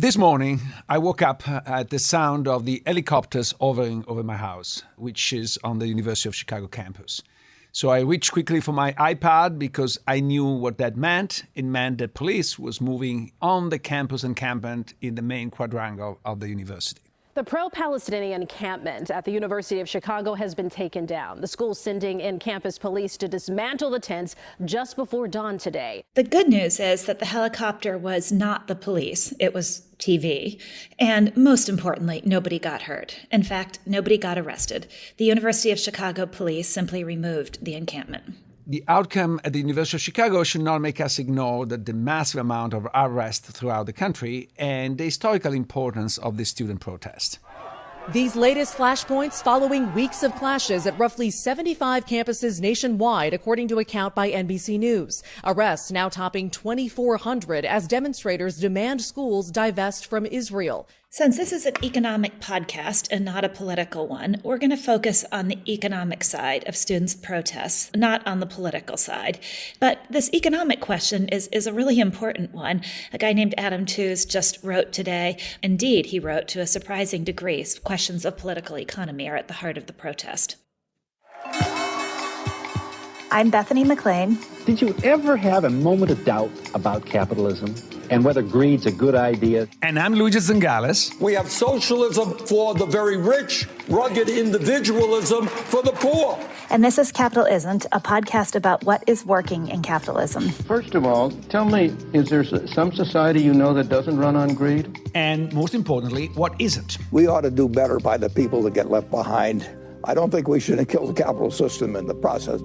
This morning, I woke up at the sound of the helicopters hovering over my house, which is on the University of Chicago campus. So I reached quickly for my iPad because I knew what that meant. It meant that police was moving on the campus encampment in the main quadrangle of the university. The pro-Palestinian encampment at the University of Chicago has been taken down. The school sending in campus police to dismantle the tents just before dawn today. The good news is that the helicopter was not the police. It was TV. And most importantly, nobody got hurt. In fact, nobody got arrested. The University of Chicago police simply removed the encampment. The outcome at the University of Chicago should not make us ignore the massive amount of arrests throughout the country and the historical importance of the student protest. These latest flashpoints following weeks of clashes at roughly 75 campuses nationwide, according to a count by NBC News. Arrests now topping 2,400 as demonstrators demand schools divest from Israel. Since this is an economic podcast and not a political one, we're going to focus on the economic side of students' protests, not on the political side. But this economic question is a really important one. A guy named Adam Tooze just wrote today. Indeed, he wrote to a surprising degree. Questions of political economy are at the heart of the protest. I'm Bethany McLean. Did you ever have a moment of doubt about capitalism and whether greed's a good idea? And I'm Luigi Zingales. We have socialism for the very rich, rugged individualism for the poor. And this is Capitalisn't, a podcast about what is working in capitalism. First of all, tell me, is there some society you know that doesn't run on greed? And most importantly, what isn't? We ought to do better by the people that get left behind. I don't think we should kill the capital system in the process.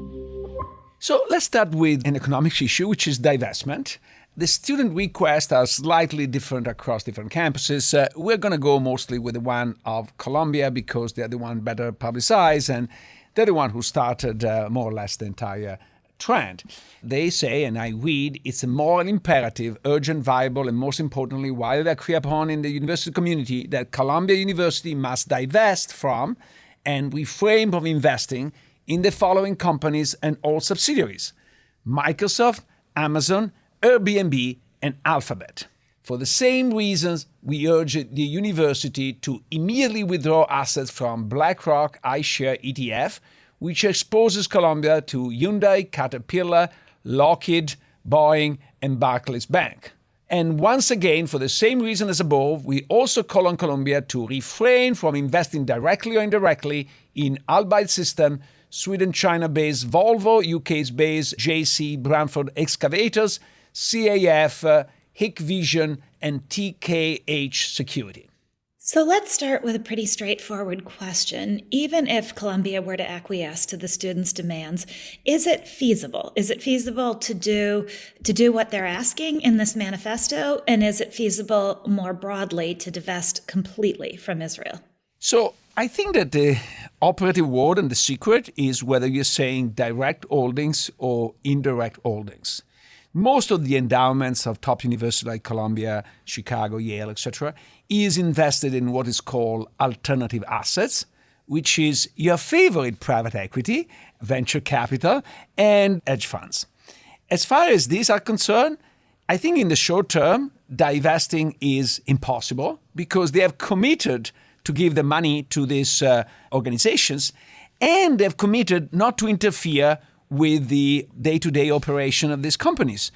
So let's start with an economics issue, which is divestment. The student requests are slightly different across different campuses. We're going to go mostly with the one of Columbia because they're the one better publicized and they're the one who started more or less the entire trend. They say, and I read, it's a moral imperative, urgent, viable, and most importantly, widely agreed upon in the university community that Columbia University must divest from and refrain from investing in the following companies and all subsidiaries: Microsoft, Amazon, Airbnb, and Alphabet. For the same reasons, we urge the university to immediately withdraw assets from BlackRock iShare ETF, which exposes Columbia to Hyundai, Caterpillar, Lockheed, Boeing, and Barclays Bank. And once again, for the same reason as above, we also call on Columbia to refrain from investing directly or indirectly in Allied System, Sweden-China-based Volvo, UK-based JC Bradford Excavators, CAF, Hikvision, and TKH Security. So let's start with a pretty straightforward question. Even if Columbia were to acquiesce to the students' demands, is it feasible? Is it feasible to do what they're asking in this manifesto? And is it feasible more broadly to divest completely from Israel? So I think that the operative word and the secret is whether you're saying direct holdings or indirect holdings. Most of the endowments of top universities like Columbia, Chicago, Yale, etc., is invested in what is called alternative assets, which is your favorite private equity, venture capital, and hedge funds. As far as these are concerned, I think in the short term, divesting is impossible because they have committed to give the money to these organizations, and they've committed not to interfere with the day-to-day operation of these companies.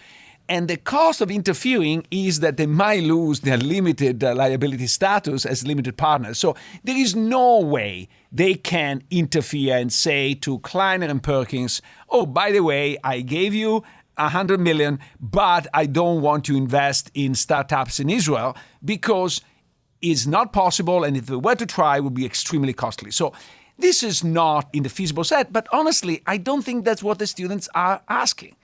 And the cost of interfering is that they might lose their limited liability status as limited partners. So there is no way they can interfere and say to Kleiner and Perkins, oh, by the way, I gave you $100 million, but I don't want to invest in startups in Israel because it's not possible, and if they were to try, it would be extremely costly. So this is not in the feasible set, but honestly, I don't think that's what the students are asking.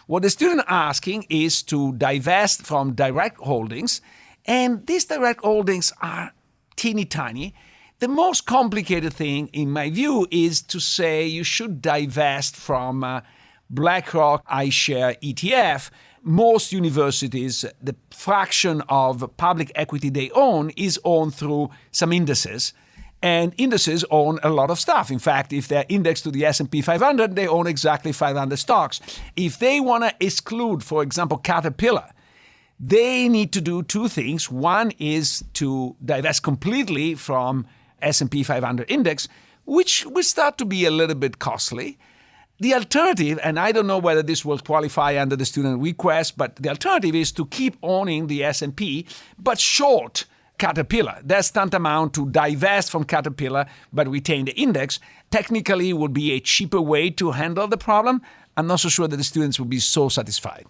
What the students are asking is to divest from direct holdings, and these direct holdings are teeny tiny. The most complicated thing, in my view, is to say you should divest from BlackRock iShare ETF. Most universities, the fraction of public equity they own is owned through some indices. And indices own a lot of stuff. In fact, if they're indexed to the S&P 500, they own exactly 500 stocks. If they want to exclude, for example, Caterpillar, they need to do two things. One is to divest completely from S&P 500 index, which will start to be a little bit costly. The alternative, and I don't know whether this will qualify under the student request, but the alternative is to keep owning the S&P, but short Caterpillar. That's tantamount to divest from Caterpillar, but retain the index. Technically, would be a cheaper way to handle the problem. I'm not so sure that the students will be so satisfied.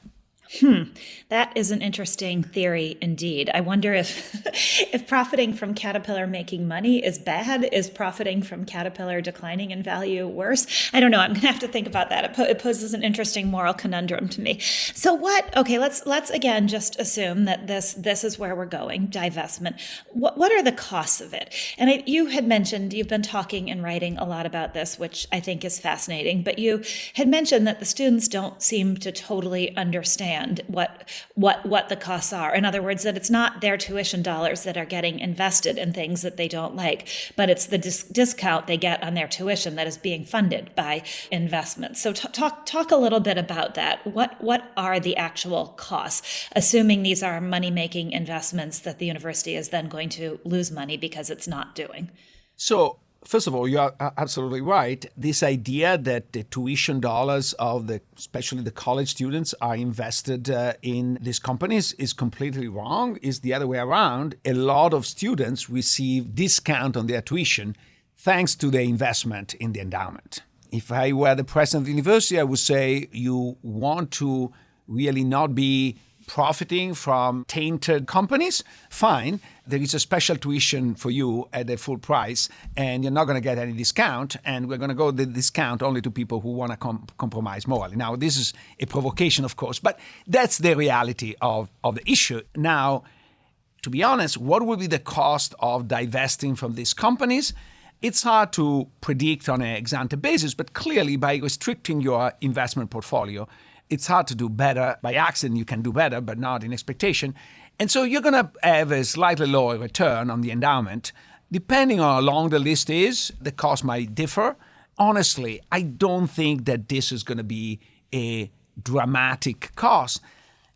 That is an interesting theory indeed. I wonder if if profiting from Caterpillar making money is bad. Is profiting from Caterpillar declining in value worse? I don't know. I'm going to have to think about that. It poses an interesting moral conundrum to me. So what? Okay, let's again just assume that this is where we're going, divestment. What are the costs of it? And you had mentioned you've been talking and writing a lot about this, which I think is fascinating. But you had mentioned that the students don't seem to totally understand what the costs are. In other words, that it's not their tuition dollars that are getting invested in things that they don't like, but it's the discount they get on their tuition that is being funded by investments. So talk a little bit about that. What are the actual costs, assuming these are money-making investments that the university is then going to lose money because it's not doing? So, first of all, you are absolutely right. This idea that the tuition dollars of especially the college students are invested in these companies is completely wrong. It's the other way around. A lot of students receive discount on their tuition thanks to the investment in the endowment. If I were the president of the university, I would say you want to really not be profiting from tainted companies, fine. There is a special tuition for you at a full price, and you're not going to get any discount, and we're going to go the discount only to people who want to compromise morally. Now, this is a provocation, of course, but that's the reality of the issue. Now, to be honest, what will be the cost of divesting from these companies? It's hard to predict on an ex-ante basis, but clearly by restricting your investment portfolio, it's hard to do better. By accident, you can do better, but not in expectation. And so you're going to have a slightly lower return on the endowment. Depending on how long the list is, the cost might differ. Honestly, I don't think that this is going to be a dramatic cost.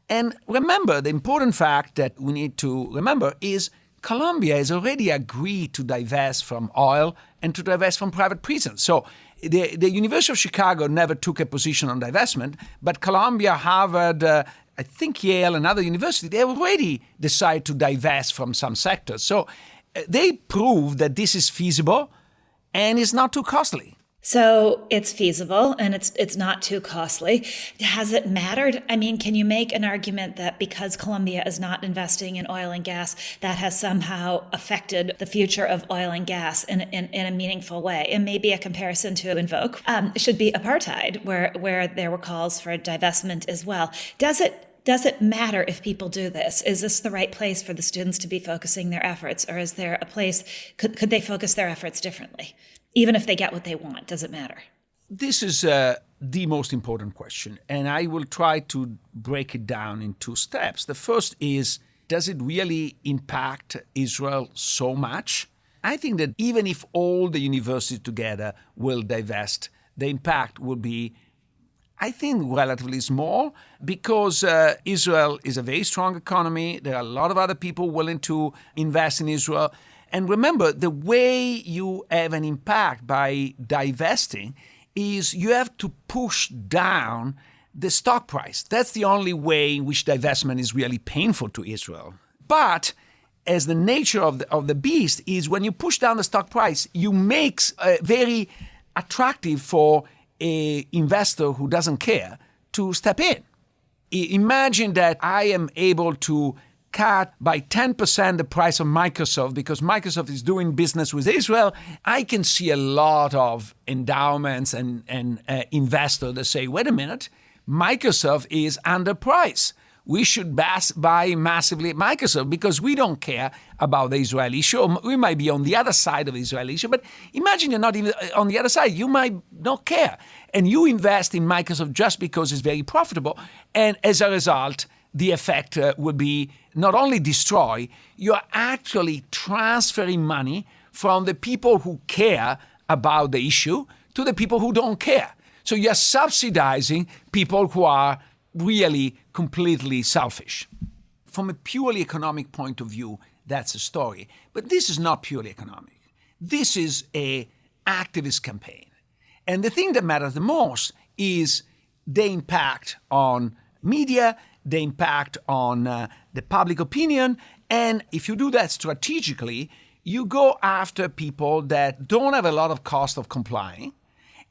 And remember, the important fact that we need to remember is Columbia has already agreed to divest from oil and to divest from private prisons. So the University of Chicago never took a position on divestment, but Columbia, Harvard, I think Yale and other universities, they already decided to divest from some sectors. So they proved that this is feasible and it's not too costly. So it's feasible and it's not too costly. Has it mattered? I mean, can you make an argument that because Columbia is not investing in oil and gas, that has somehow affected the future of oil and gas in a meaningful way? And maybe a comparison to invoke should be apartheid, where there were calls for divestment as well. Does it matter if people do this? Is this the right place for the students to be focusing their efforts? Or is there a place, could they focus their efforts differently? Even if they get what they want, does it matter? This is the most important question, and I will try to break it down in two steps. The first is, does it really impact Israel so much? I think that even if all the universities together will divest, the impact will be, I think, relatively small, because Israel is a very strong economy. There are a lot of other people willing to invest in Israel. And remember, the way you have an impact by divesting is you have to push down the stock price. That's the only way in which divestment is really painful to Israel. But as the nature of the beast is, when you push down the stock price, you make very attractive for an investor who doesn't care to step in. Imagine that I am able to cut by 10% the price of Microsoft because Microsoft is doing business with Israel. I can see a lot of endowments and investors that say, wait a minute, Microsoft is underpriced. We should buy massively at Microsoft because we don't care about the Israeli issue. We might be on the other side of the Israeli issue, but imagine you're not even on the other side. You might not care. And you invest in Microsoft just because it's very profitable. And as a result, the effect will be not only destroy, you're actually transferring money from the people who care about the issue to the people who don't care. So you're subsidizing people who are really completely selfish. from a purely economic point of view, that's a story. But this is not purely economic. This is an activist campaign. And the thing that matters the most is the impact on media, the impact on the public opinion. And if you do that strategically, you go after people that don't have a lot of cost of complying.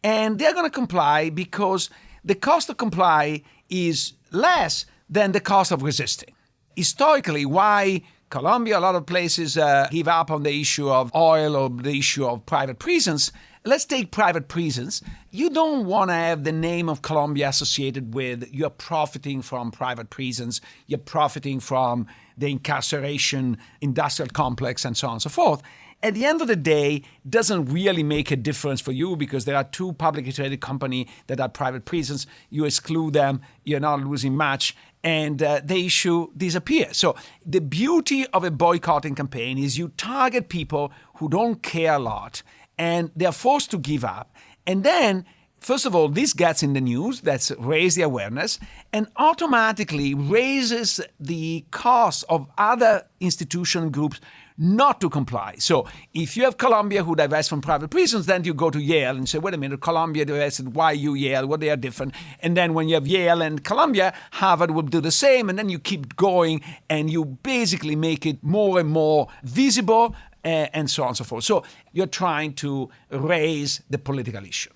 And they're going to comply because the cost of comply is less than the cost of resisting. Historically, why Colombia, a lot of places give up on the issue of oil or the issue of private prisons. Let's take private prisons. You don't want to have the name of Colombia associated with you're profiting from private prisons, you're profiting from the incarceration industrial complex, and so on and so forth. At the end of the day, it doesn't really make a difference for you because there are two publicly traded companies that are private prisons. You exclude them, you're not losing much, and the issue disappears. So the beauty of a boycotting campaign is you target people who don't care a lot, and they're forced to give up. And then, first of all, this gets in the news, that's raise the awareness, and automatically raises the cost of other institutional groups not to comply. So if you have Colombia who divests from private prisons, then you go to Yale and say, wait a minute, Colombia divested, why you Yale? What they are different? And then when you have Yale and Colombia, Harvard will do the same, and then you keep going, and you basically make it more and more visible, and so on and so forth. So you're trying to raise the political issue.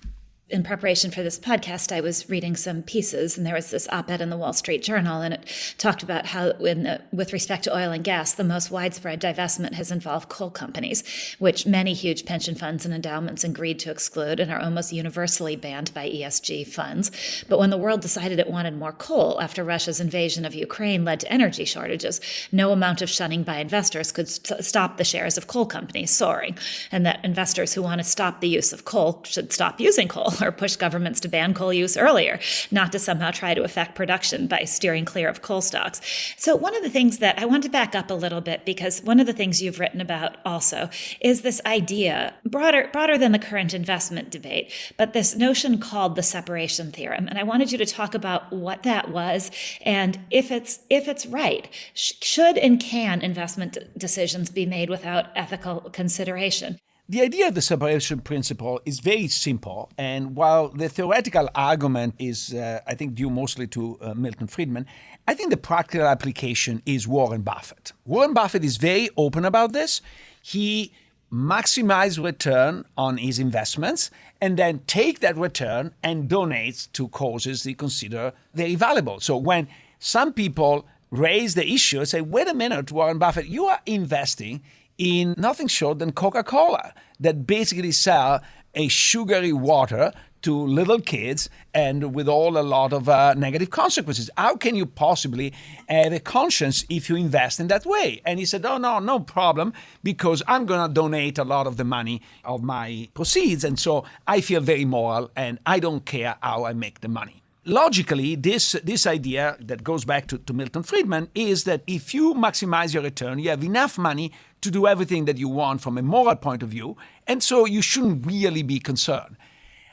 In preparation for this podcast, I was reading some pieces, and there was this op-ed in the Wall Street Journal, and it talked about how, with respect to oil and gas, the most widespread divestment has involved coal companies, which many huge pension funds and endowments agreed to exclude and are almost universally banned by ESG funds. But when the world decided it wanted more coal after Russia's invasion of Ukraine led to energy shortages, no amount of shunning by investors could stop the shares of coal companies soaring, and that investors who want to stop the use of coal should stop using coal, or push governments to ban coal use earlier, not to somehow try to affect production by steering clear of coal stocks. So one of the things that I want to back up a little bit, because one of the things you've written about also is this idea, broader than the current investment debate, but this notion called the separation theorem. And I wanted you to talk about what that was, and if it's right, should and can investment decisions be made without ethical consideration? The idea of the separation principle is very simple, and while the theoretical argument is, I think, due mostly to Milton Friedman, I think the practical application is Warren Buffett. Warren Buffett is very open about this. He maximizes return on his investments and then take that return and donates to causes he consider very valuable. So when some people raise the issue and say, wait a minute, Warren Buffett, you are investing in nothing short than Coca-Cola, that basically sell a sugary water to little kids and with a lot of negative consequences. How can you possibly have a conscience if you invest in that way? And he said, oh, no problem, because I'm going to donate a lot of the money of my proceeds, and so I feel very moral and I don't care how I make the money. Logically, this idea that goes back to Milton Friedman is that if you maximize your return, you have enough money to do everything that you want from a moral point of view, and so you shouldn't really be concerned.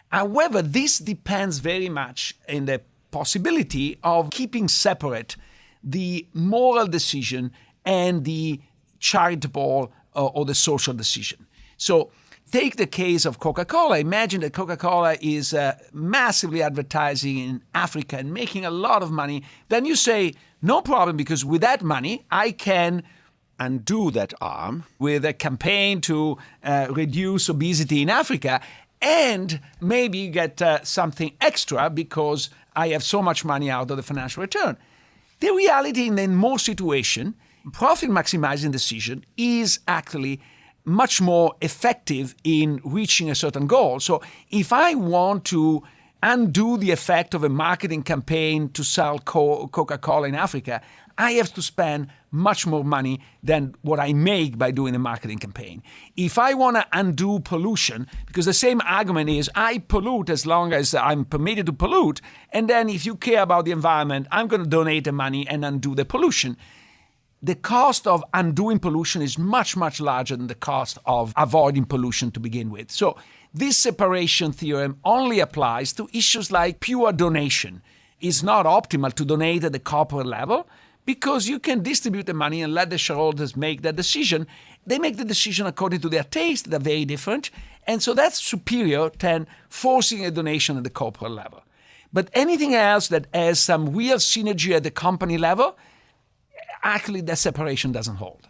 However, this depends very much in the possibility of keeping separate the moral decision and the charitable or the social decision. So take the case of Coca-Cola. Imagine that Coca-Cola is massively advertising in Africa and making a lot of money. Then you say, no problem, because with that money, I can undo that arm with a campaign to reduce obesity in Africa and maybe get something extra because I have so much money out of the financial return. The reality in most situations, profit maximizing decision is actually much more effective in reaching a certain goal. So if I want to undo the effect of a marketing campaign to sell Coca-Cola in Africa, I have to spend much more money than what I make by doing a marketing campaign. If I want to undo pollution, because the same argument is I pollute as long as I'm permitted to pollute, and then if you care about the environment, I'm going to donate the money and undo the pollution. The cost of undoing pollution is much, much larger than the cost of avoiding pollution to begin with. So this separation theorem only applies to issues like pure donation. It's not optimal to donate at the corporate level, because you can distribute the money and let the shareholders make that decision. They make the decision according to their taste. They're very different. And so that's superior than forcing a donation at the corporate level. But anything else that has some real synergy at the company level, actually that separation doesn't hold.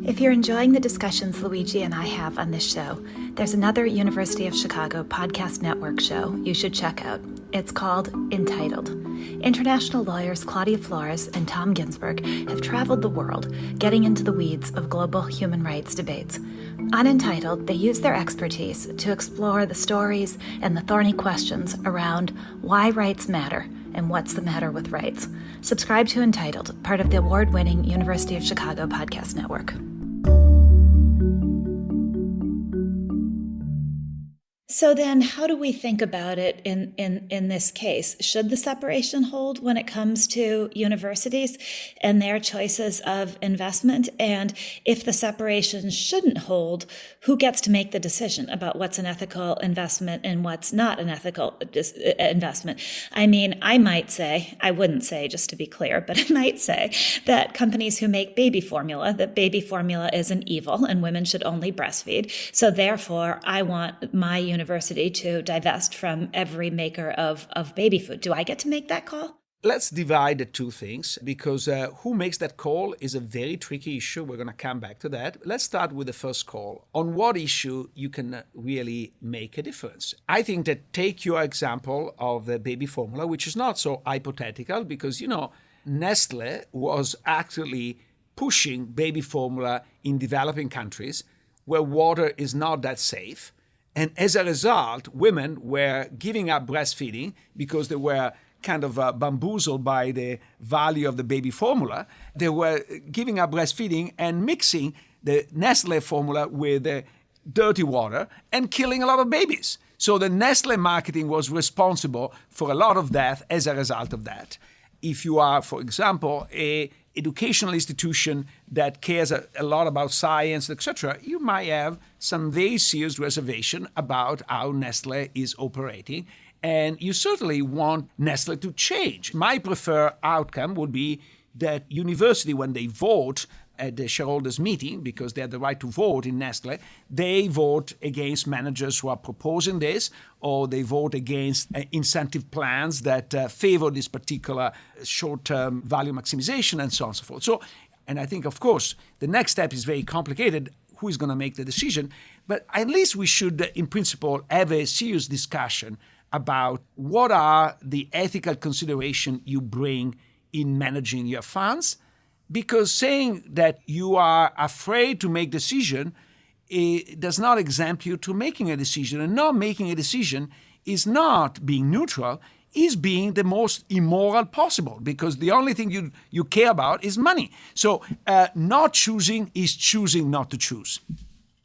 If you're enjoying the discussions Luigi and I have on this show, there's another University of Chicago podcast network show you should check out. It's called Entitled. International lawyers Claudia Flores and Tom Ginsberg have traveled the world, getting into the weeds of global human rights debates. On Entitled, they use their expertise to explore the stories and the thorny questions around why rights matter and what's the matter with rights. Subscribe to Entitled, part of the award-winning University of Chicago podcast network. So then how do we think about it in this case? Should the separation hold when it comes to universities and their choices of investment? And if the separation shouldn't hold, who gets to make the decision about what's an ethical investment and what's not an ethical investment? I mean, I might say, I wouldn't say, just to be clear, but I might say that companies who make baby formula, that baby formula is an evil and women should only breastfeed. So therefore, I want my university to divest from every maker of baby food. Do I get to make that call? Let's divide the two things, because who makes that call is a very tricky issue. We're going to come back to that. Let's start with the first call. On what issue you can really make a difference? I think that take your example of the baby formula, which is not so hypothetical, because, Nestle was actually pushing baby formula in developing countries where water is not that safe. And as a result, women were giving up breastfeeding because they were kind of bamboozled by the value of the baby formula. They were giving up breastfeeding and mixing the Nestle formula with dirty water and killing a lot of babies. So the Nestle marketing was responsible for a lot of death as a result of that. If you are, for example, a educational institution that cares a lot about science, etc., you might have some very serious reservation about how Nestle is operating, and you certainly want Nestle to change. My preferred outcome would be that university, when they vote at the shareholders meeting, because they have the right to vote in Nestle, they vote against managers who are proposing this, or they vote against incentive plans that favor this particular short-term value maximization, and so on and so forth. So, and I think, of course, the next step is very complicated. Who is going to make the decision? But at least we should, in principle, have a serious discussion about what are the ethical considerations you bring in managing your funds. Because saying that you are afraid to make decision does not exempt you to making a decision. And not making a decision is not being neutral, is being the most immoral possible, because the only thing you care about is money. So not choosing is choosing not to choose.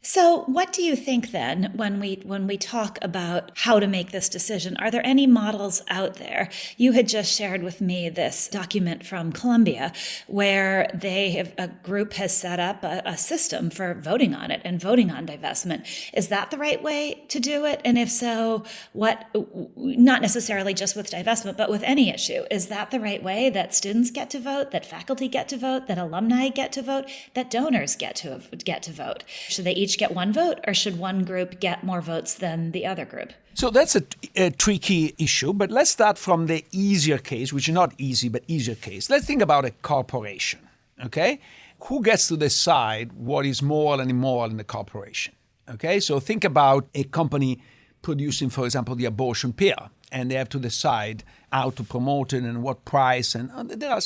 So what do you think then when we talk about how to make this decision? Are there any models out there? You had just shared with me this document from Colombia where a group has set up a system for voting on it and voting on divestment. Is that the right way to do it? And if so, not necessarily just with divestment, but with any issue, is that the right way that students get to vote, that faculty get to vote, that alumni get to vote, that donors get to vote? Should they each get one vote, or should one group get more votes than the other group? So that's a tricky issue, but let's start from the easier case, which is not easy, but easier case. Let's think about a corporation, okay? Who gets to decide what is moral and immoral in the corporation, okay? So think about a company producing, for example, the abortion pill, and they have to decide how to promote it and what price, and there are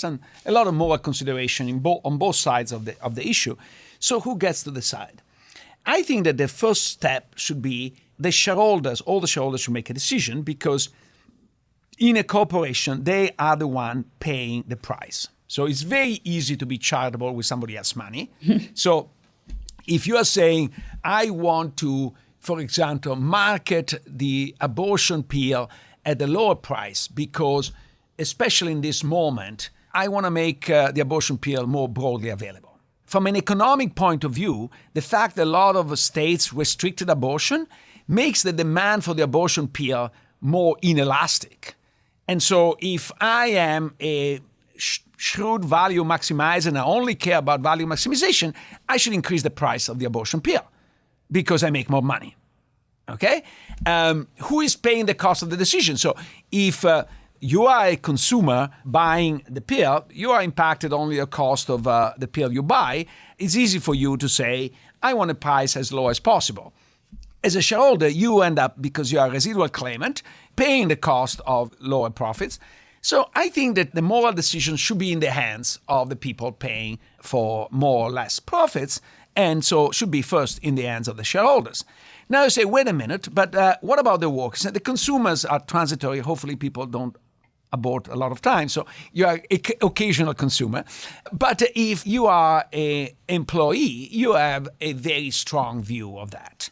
a lot of moral consideration on both sides of the issue. So who gets to decide? I think that the first step should be the shareholders. All the shareholders should make a decision, because in a corporation, they are the one paying the price. So it's very easy to be charitable with somebody else's money. So if you are saying, I want to, for example, market the abortion pill at a lower price because, especially in this moment, I want to make the abortion pill more broadly available. From an economic point of view, the fact that a lot of states restricted abortion makes the demand for the abortion pill more inelastic. And so if I am a shrewd value maximizer and I only care about value maximization, I should increase the price of the abortion pill because I make more money. Okay? Who is paying the cost of the decision? So if you are a consumer buying the pill, you are impacted only the cost of the pill you buy. It's easy for you to say, I want a price as low as possible. As a shareholder, you end up, because you are a residual claimant, paying the cost of lower profits. So I think that the moral decision should be in the hands of the people paying for more or less profits, and so should be first in the hands of the shareholders. Now you say, wait a minute, but what about the workers? The consumers are transitory. Hopefully people don't abort a lot of time, so you are an occasional consumer. But if you are an employee, you have a very strong view of that.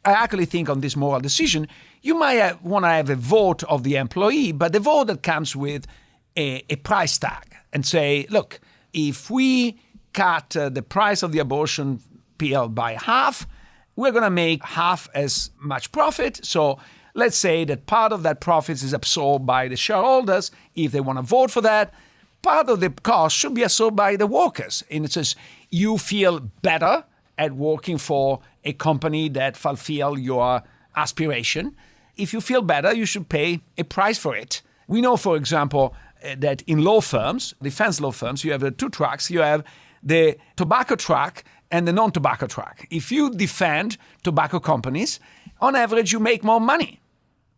I actually think on this moral decision, you might want to have a vote of the employee, but the vote that comes with a price tag and say, look, if we cut the price of the abortion pill by half, we're going to make half as much profit. So let's say that part of that profit is absorbed by the shareholders. If they want to vote for that, part of the cost should be absorbed by the workers. And it says you feel better at working for a company that fulfill your aspiration. If you feel better, you should pay a price for it. We know, for example, that in law firms, defense law firms, you have two tracks. You have the tobacco track and the non-tobacco track. If you defend tobacco companies, on average, you make more money.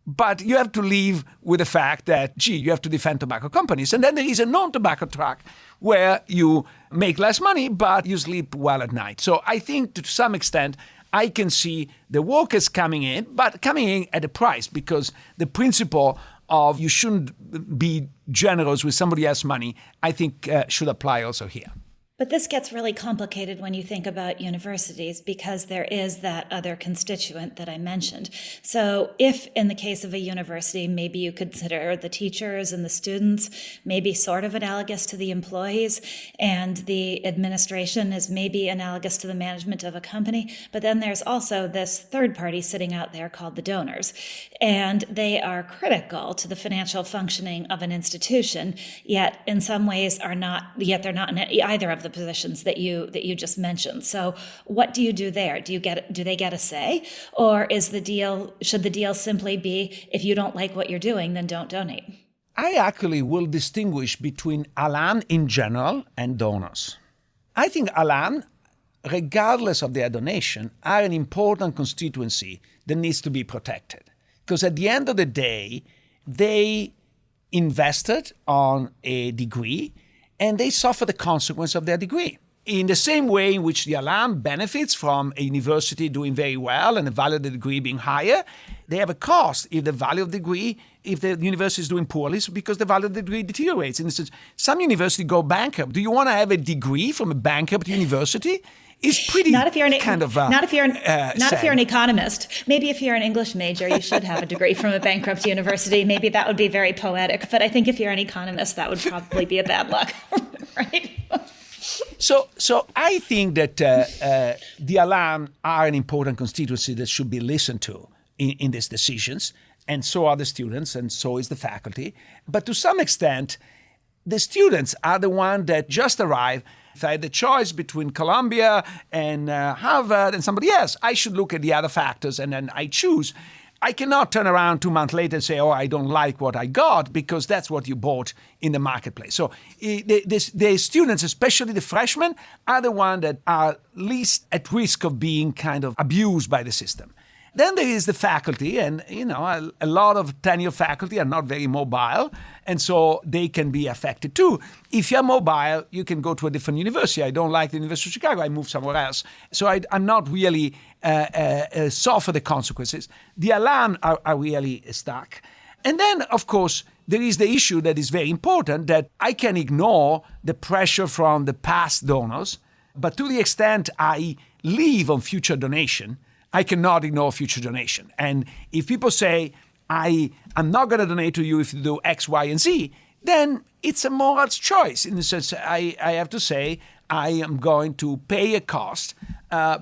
But you have to live with the fact that, you have to defend tobacco companies. And then there is a non-tobacco track where you make less money, but you sleep well at night. So I think to some extent, I can see the workers coming in, but coming in at a price, because the principle of you shouldn't be generous with somebody else's money, I think should apply also here. But this gets really complicated when you think about universities, because there is that other constituent that I mentioned. So if in the case of a university, maybe you consider the teachers and the students maybe sort of analogous to the employees, and the administration is maybe analogous to the management of a company. But then there's also this third party sitting out there called the donors. And they are critical to the financial functioning of an institution, yet in some ways they're not in either of the positions that you just mentioned. So what do you do there? Do they get a say? Or should the deal simply be, if you don't like what you're doing, then don't donate? I actually will distinguish between alumni in general and donors. I think alumni, regardless of their donation, are an important constituency that needs to be protected. Because at the end of the day, they invested on a degree and they suffer the consequence of their degree. In the same way in which the alumni benefits from a university doing very well and the value of the degree being higher, they have a cost if the value of the degree, if the university is doing poorly, it's because the value of the degree deteriorates. In instance, some universities go bankrupt. Do you want to have a degree from a bankrupt university? It's pretty not if you're an economist. Maybe if you're an English major, you should have a degree from a bankrupt university. Maybe that would be very poetic. But I think if you're an economist, that would probably be a bad luck, right? So I think that the alumni are an important constituency that should be listened to in these decisions, and so are the students, and so is the faculty. But to some extent, the students are the ones that just arrived. If I had the choice between Columbia and Harvard and somebody else, I should look at the other factors and then I choose. I cannot turn around 2 months later and say, I don't like what I got, because that's what you bought in the marketplace. So the students, especially the freshmen, are the ones that are least at risk of being kind of abused by the system. Then there is the faculty, and a lot of tenure faculty are not very mobile, and so they can be affected too. If you're mobile, you can go to a different university. I don't like the University of Chicago, I move somewhere else. So I'm not really suffer the consequences. The alumni are really stuck. And then, of course, there is the issue that is very important, that I can ignore the pressure from the past donors, but to the extent I live on future donation, I cannot ignore future donation. And if people say, I'm not going to donate to you if you do X, Y, and Z, then it's a moral choice. In the sense, I have to say, I am going to pay a cost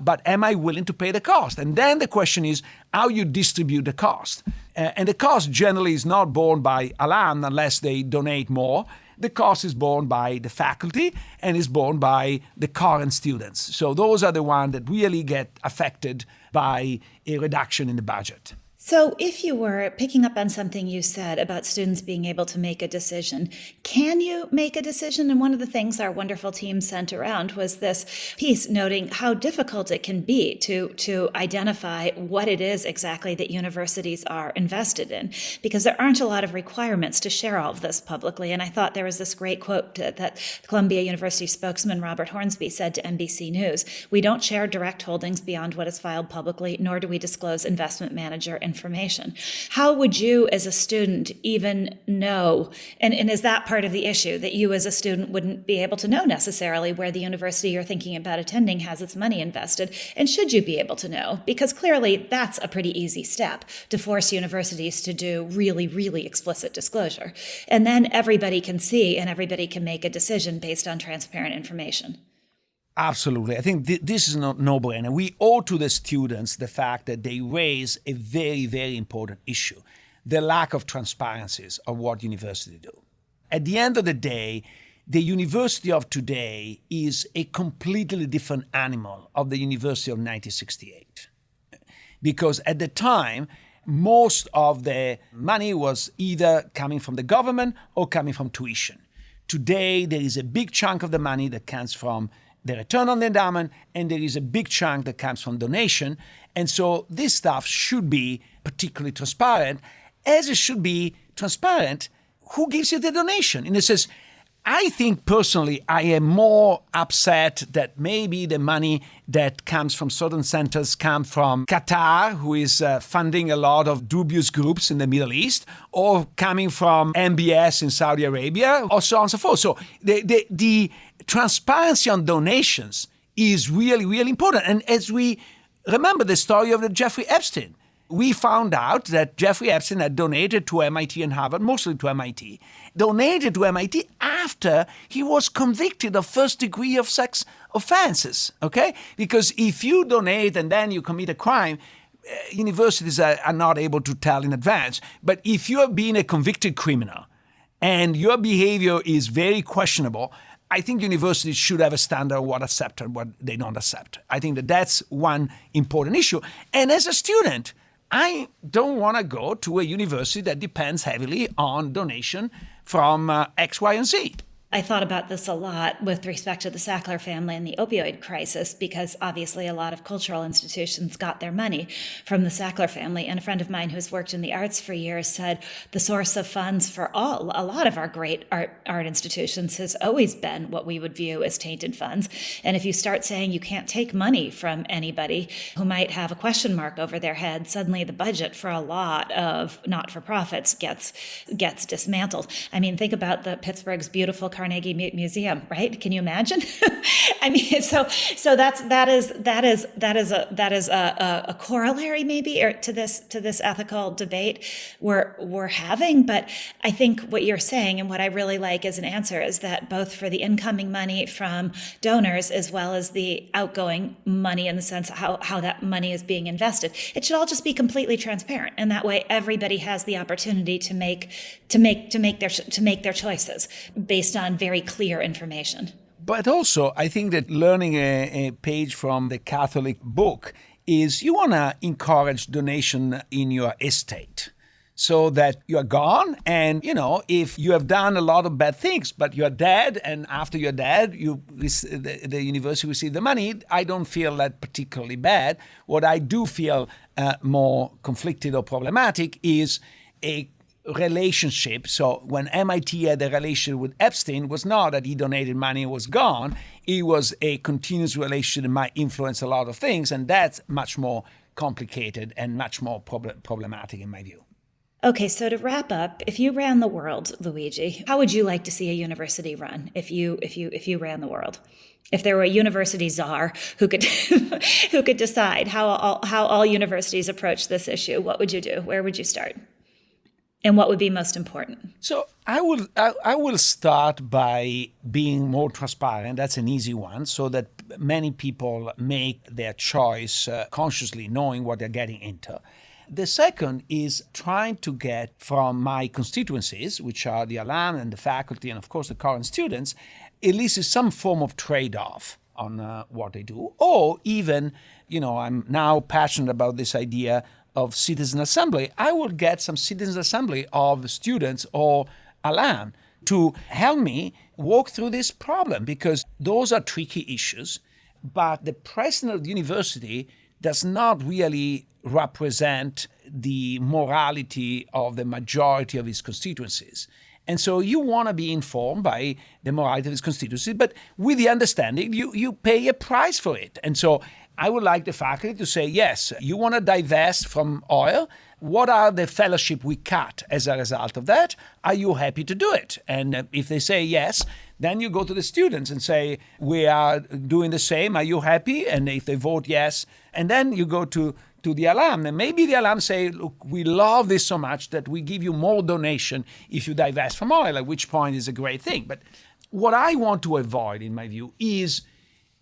but am I willing to pay the cost? And then the question is how you distribute the cost. And the cost generally is not borne by alumni unless they donate more. The cost is borne by the faculty and is borne by the current students. So those are the ones that really get affected by a reduction in the budget. So if you were picking up on something you said about students being able to make a decision, can you make a decision? And one of the things our wonderful team sent around was this piece noting how difficult it can be to identify what it is exactly that universities are invested in, because there aren't a lot of requirements to share all of this publicly. And I thought there was this great quote that Columbia University spokesman Robert Hornsby said to NBC News: "We don't share direct holdings beyond what is filed publicly, nor do we disclose investment manager information." How would you as a student even know, and is that part of the issue, that you as a student wouldn't be able to know necessarily where the university you're thinking about attending has its money invested? And should you be able to know? Because clearly that's a pretty easy step to force universities to do really, really explicit disclosure. And then everybody can see and everybody can make a decision based on transparent information. Absolutely. I think this is not no-brainer. We owe to the students the fact that they raise a very, very important issue, the lack of transparencies of what universities do. At the end of the day, the university of today is a completely different animal of the university of 1968. Because at the time, most of the money was either coming from the government or coming from tuition. Today, there is a big chunk of the money that comes from the return on the endowment, and there is a big chunk that comes from donation. And so this stuff should be particularly transparent, as it should be transparent who gives you the donation. In a sense, I think personally, I am more upset that maybe the money that comes from certain centers come from Qatar, who is funding a lot of dubious groups in the Middle East, or coming from MBS in Saudi Arabia, or so on and so forth. So the transparency on donations is really, really important. And as we remember the story of the Jeffrey Epstein, we found out that Jeffrey Epstein had donated to MIT and Harvard, mostly to MIT, donated to MIT after he was convicted of first degree of sex offenses, okay? Because if you donate and then you commit a crime, universities are not able to tell in advance. But if you have been a convicted criminal and your behavior is very questionable, I think universities should have a standard of what accept and what they don't accept. I think that that's one important issue. And as a student, I don't want to go to a university that depends heavily on donation from X, Y, and Z. I thought about this a lot with respect to the Sackler family and the opioid crisis, because obviously a lot of cultural institutions got their money from the Sackler family. And a friend of mine who's worked in the arts for years said the source of funds for a lot of our great art institutions has always been what we would view as tainted funds. And if you start saying you can't take money from anybody who might have a question mark over their head, suddenly the budget for a lot of not-for-profits gets dismantled. I mean, think about the Pittsburgh's beautiful Carnegie Museum, right? Can you imagine? I mean, so that is a corollary maybe or to this ethical debate we're having. But I think what you're saying and what I really like as an answer is that both for the incoming money from donors as well as the outgoing money in the sense of how that money is being invested, it should all just be completely transparent, and that way everybody has the opportunity to make their choices based on very clear information. But also, I think that learning a page from the Catholic book is you want to encourage donation in your estate so that you're gone. And, if you have done a lot of bad things, but you're dead, and after you're dead, the university receives the money, I don't feel that particularly bad. What I do feel more conflicted or problematic is a relationship. So when MIT had a relationship with Epstein, was not that he donated money and was gone. It was a continuous relationship that might influence a lot of things, and that's much more complicated and much more problematic in my view. Okay, so to wrap up, if you ran the world, Luigi, how would you like to see a university run if you ran the world? If there were a university czar who could who could decide how all universities approach this issue, what would you do? Where would you start? And what would be most important? So I will start by being more transparent. That's an easy one, so that many people make their choice consciously, knowing what they're getting into. The second is trying to get from my constituencies, which are the alumni and the faculty and, of course, the current students, at least some form of trade-off on what they do. Or even, I'm now passionate about this idea of citizen assembly. I will get some citizen assembly of students or alumni to help me walk through this problem, because those are tricky issues. But the president of the university does not really represent the morality of the majority of his constituencies. And so you want to be informed by the morality of his constituencies, but with the understanding you pay a price for it. And so I would like the faculty to say, yes, you want to divest from oil. What are the fellowship we cut as a result of that? Are you happy to do it? And if they say yes, then you go to the students and say, we are doing the same. Are you happy? And if they vote yes, and then you go to the alumni. And maybe the alumni say, look, we love this so much that we give you more donation if you divest from oil, at which point is a great thing. But what I want to avoid, in my view, is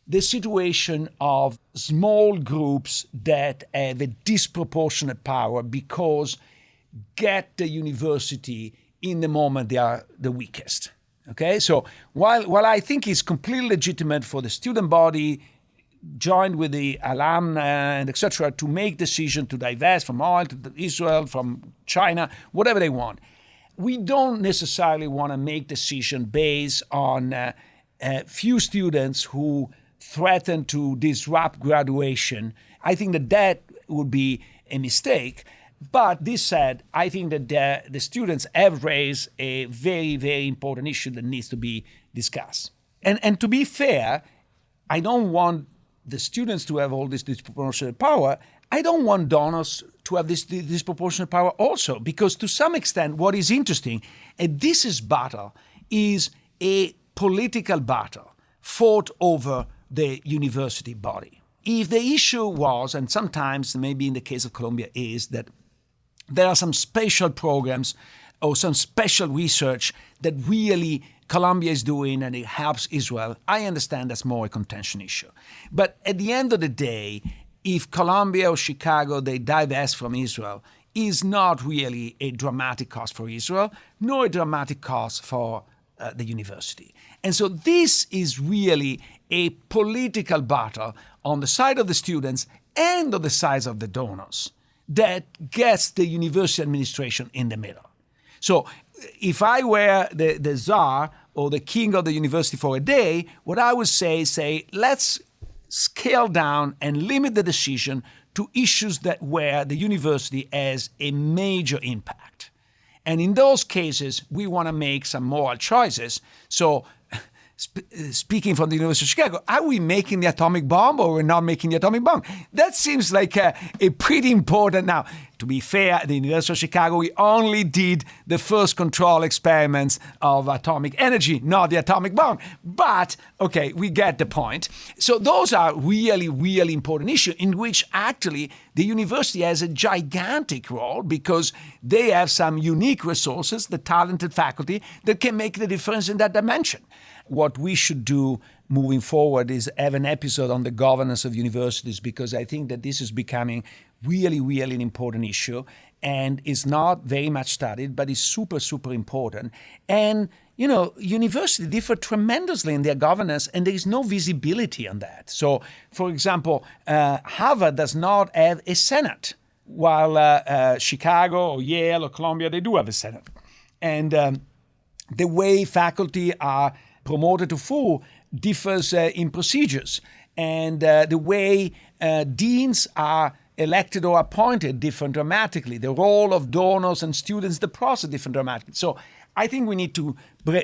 the situation of small groups that have a disproportionate power because get the university in the moment they are the weakest. Okay, so while I think it's completely legitimate for the student body, joined with the alumni and etc., to make decision to divest from oil, to Israel, from China, whatever they want, we don't necessarily want to make decision based on few students who threaten to disrupt graduation. I think that would be a mistake. But this said, I think that the students have raised a very, very important issue that needs to be discussed. And to be fair, I don't want the students to have all this disproportionate power. I don't want donors to have this disproportionate power also, because to some extent, what is interesting, and this is battle, is a political battle fought over the university body. If the issue was, and sometimes maybe in the case of Colombia is, that there are some special programs or some special research that really Colombia is doing and it helps Israel, I understand that's more a contention issue. But at the end of the day, if Colombia or Chicago, they divest from Israel, is not really a dramatic cost for Israel, nor a dramatic cost for the university. And so this is really a political battle on the side of the students and on the side of the donors that gets the university administration in the middle. So if I were the czar or the king of the university for a day, what I would say, let's scale down and limit the decision to issues that where the university has a major impact. And in those cases, we want to make some moral choices. So speaking from the University of Chicago, are we making the atomic bomb or we're not making the atomic bomb? That seems like a pretty important. Now, to be fair, at the University of Chicago, we only did the first control experiments of atomic energy, not the atomic bomb. But, okay, we get the point. So those are really, really important issues in which actually the university has a gigantic role because they have some unique resources, the talented faculty, that can make the difference in that dimension. What we should do moving forward is have an episode on the governance of universities, because I think that this is becoming really, really an important issue and is not very much studied, but is super, super important. And, you know, universities differ tremendously in their governance and there is no visibility on that. So, for example, Harvard does not have a Senate, while Chicago or Yale or Columbia, they do have a Senate. And the way faculty are promoted to full differs in procedures, and the way deans are elected or appointed differ dramatically. The role of donors and students, the process differ dramatically. So I think we need to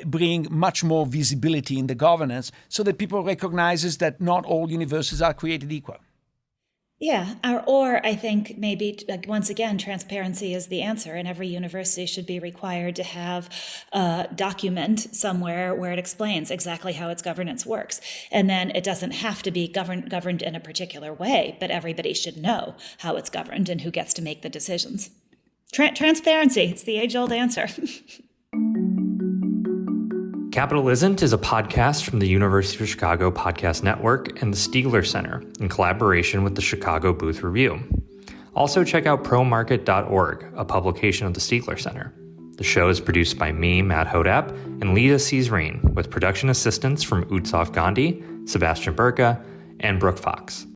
bring much more visibility in the governance so that people recognize that not all universities are created equal. Yeah, or I think maybe, like, once again, transparency is the answer, and every university should be required to have a document somewhere where it explains exactly how its governance works. And then it doesn't have to be governed in a particular way, but everybody should know how it's governed and who gets to make the decisions. Transparency. It's the age-old answer. Capitalisn't is a podcast from the University of Chicago Podcast Network and the Stiegler Center in collaboration with the Chicago Booth Review. Also check out promarket.org, a publication of the Stiegler Center. The show is produced by me, Matt Hodap, and Leah Cesarine, with production assistance from Utsav Gandhi, Sebastian Burka, and Brooke Fox.